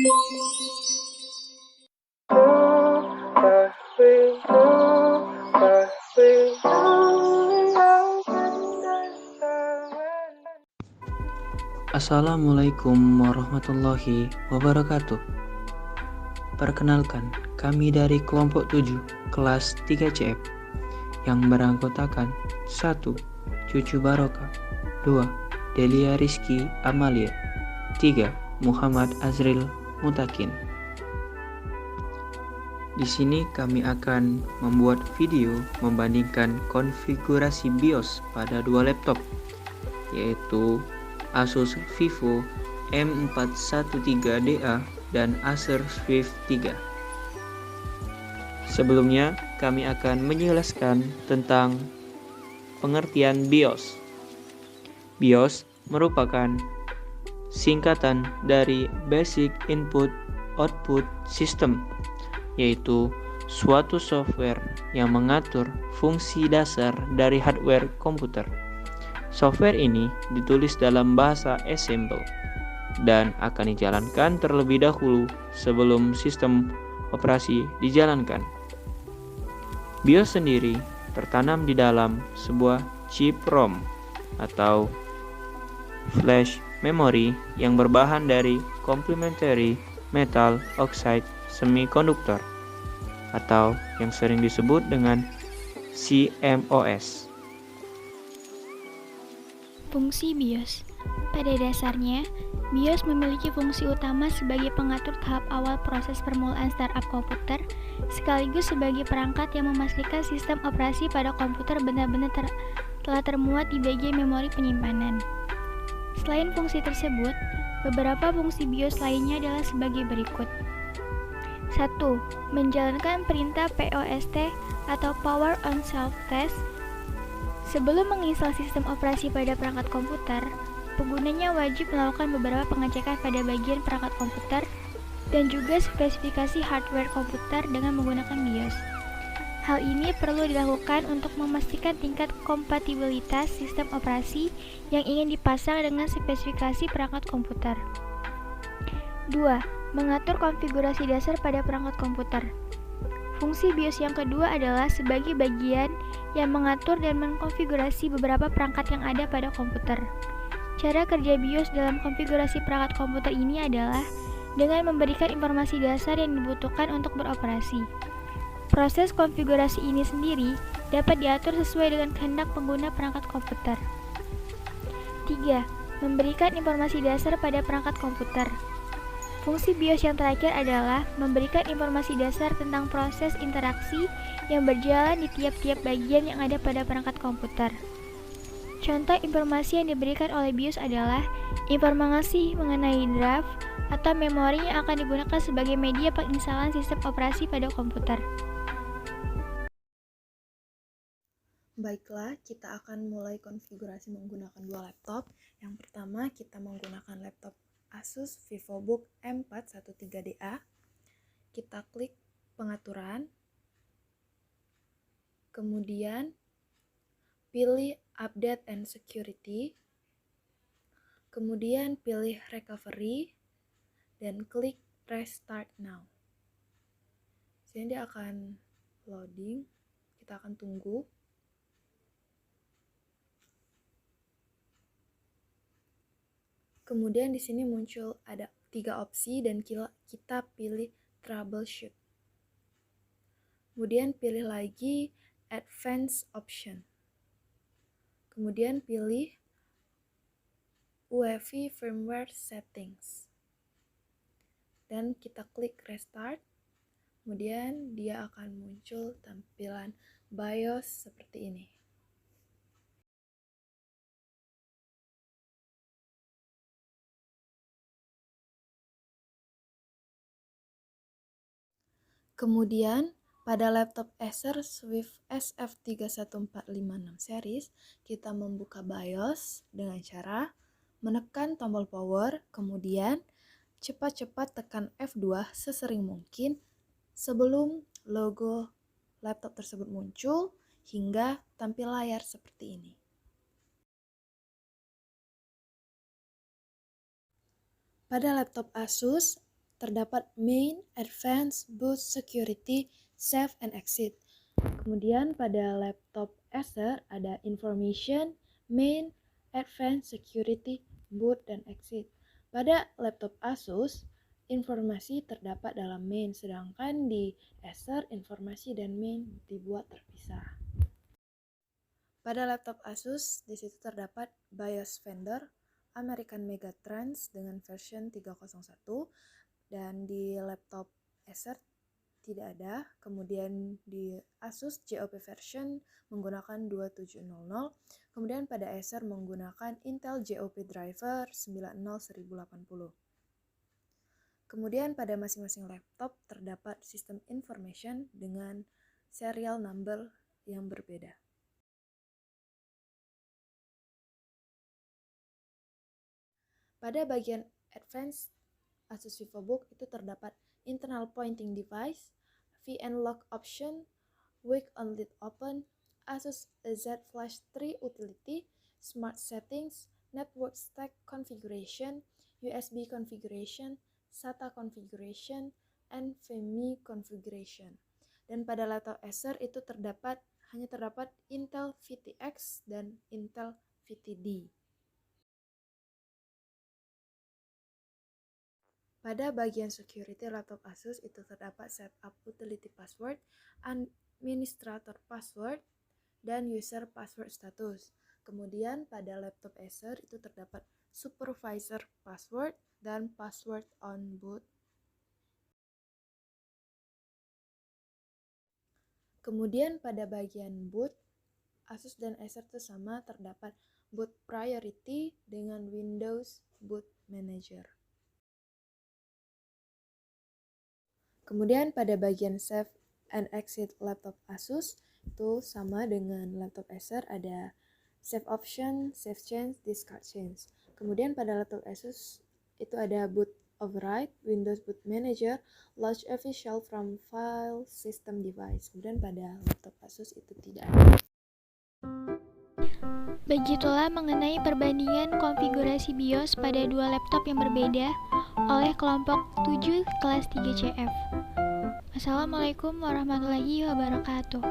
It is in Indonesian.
Assalamualaikum warahmatullahi wabarakatuh. Perkenalkan, kami dari kelompok 7, kelas 3CF, yang beranggotakan 1. Cucu Barokah, 2. Delia Rizky Amalia, 3. Muhammad Azril Mutakin. Di sini kami akan membuat video membandingkan konfigurasi BIOS pada dua laptop, yaitu Asus Vivo M413DA dan Acer Swift 3. Sebelumnya, kami akan menjelaskan tentang pengertian BIOS. BIOS merupakan singkatan dari Basic Input Output System, yaitu suatu software yang mengatur fungsi dasar dari hardware komputer. Software ini ditulis dalam bahasa assembly dan akan dijalankan terlebih dahulu sebelum sistem operasi dijalankan. BIOS sendiri tertanam di dalam sebuah chip ROM atau flash memory yang berbahan dari complementary metal oxide semiconductor atau yang sering disebut dengan CMOS. Fungsi BIOS. Pada dasarnya, BIOS memiliki fungsi utama sebagai pengatur tahap awal proses permulaan startup komputer, sekaligus sebagai perangkat yang memastikan sistem operasi pada komputer benar-benar telah termuat di bagian memori penyimpanan. Selain fungsi tersebut, beberapa fungsi BIOS lainnya adalah sebagai berikut. 1. Menjalankan perintah POST atau Power on Self-Test. Sebelum menginstal sistem operasi pada perangkat komputer, penggunanya wajib melakukan beberapa pengecekan pada bagian perangkat komputer dan juga spesifikasi hardware komputer dengan menggunakan BIOS. Hal ini perlu dilakukan untuk memastikan tingkat kompatibilitas sistem operasi yang ingin dipasang dengan spesifikasi perangkat komputer. 2. Mengatur konfigurasi dasar pada perangkat komputer. Fungsi BIOS yang kedua adalah sebagai bagian yang mengatur dan mengkonfigurasi beberapa perangkat yang ada pada komputer. Cara kerja BIOS dalam konfigurasi perangkat komputer ini adalah dengan memberikan informasi dasar yang dibutuhkan untuk beroperasi. Proses konfigurasi ini sendiri dapat diatur sesuai dengan kehendak pengguna perangkat komputer. 3. Memberikan informasi dasar pada perangkat komputer. Fungsi BIOS yang terakhir adalah memberikan informasi dasar tentang proses interaksi yang berjalan di tiap-tiap bagian yang ada pada perangkat komputer. Contoh informasi yang diberikan oleh BIOS adalah informasi mengenai drive atau memori yang akan digunakan sebagai media penginstalan sistem operasi pada komputer. Baiklah, kita akan mulai konfigurasi menggunakan dua laptop. Yang pertama, kita menggunakan laptop Asus VivoBook M413DA. Kita klik pengaturan, kemudian pilih Update and Security, kemudian pilih Recovery, dan klik Restart Now. Sini dia akan loading, kita akan tunggu. Kemudian di sini muncul ada 3 opsi dan kita pilih Troubleshoot. Kemudian pilih lagi Advanced Option. Kemudian pilih UEFI Firmware Settings. Dan kita klik Restart. Kemudian dia akan muncul tampilan BIOS seperti ini. Kemudian, pada laptop Acer Swift SF31456 series, kita membuka BIOS dengan cara menekan tombol power, kemudian cepat-cepat tekan F2 sesering mungkin sebelum logo laptop tersebut muncul hingga tampil layar seperti ini. Pada laptop Asus, terdapat Main, Advanced, Boot, Security, Save, and Exit. Kemudian pada laptop Acer ada Information, Main, Advanced, Security, Boot, dan Exit. Pada laptop Asus, informasi terdapat dalam Main, sedangkan di Acer informasi dan Main dibuat terpisah. Pada laptop Asus, di situ terdapat BIOS vendor American Megatrends dengan version 301, dan di laptop Acer tidak ada. Kemudian di Asus GOP version menggunakan 2700, kemudian pada Acer menggunakan Intel GOP driver 90180. Kemudian pada masing-masing laptop terdapat sistem information dengan serial number yang berbeda. Pada bagian Advanced Asus VivoBook itu terdapat internal pointing device, VNlock option, Wake on Lid Open, Asus Z Flash 3 utility, Smart Settings, Network Stack Configuration, USB Configuration, SATA Configuration, NVMe Configuration. Dan pada laptop Acer itu hanya terdapat Intel VTX dan Intel VTD. Pada bagian security laptop Asus itu terdapat setup utility password, administrator password, dan user password status. Kemudian pada laptop Acer itu terdapat supervisor password dan password on boot. Kemudian pada bagian boot, Asus dan Acer itu sama, terdapat boot priority dengan Windows Boot Manager. Kemudian pada bagian save and exit laptop Asus itu sama dengan laptop Acer, ada save option, save change, discard change. Kemudian pada laptop Asus itu ada boot override, Windows Boot Manager, launch official from file system device. Kemudian pada laptop Asus itu tidak ada. Begitulah mengenai perbandingan konfigurasi BIOS pada dua laptop yang berbeda oleh kelompok 7 kelas 3 CF. Wassalamualaikum warahmatullahi wabarakatuh.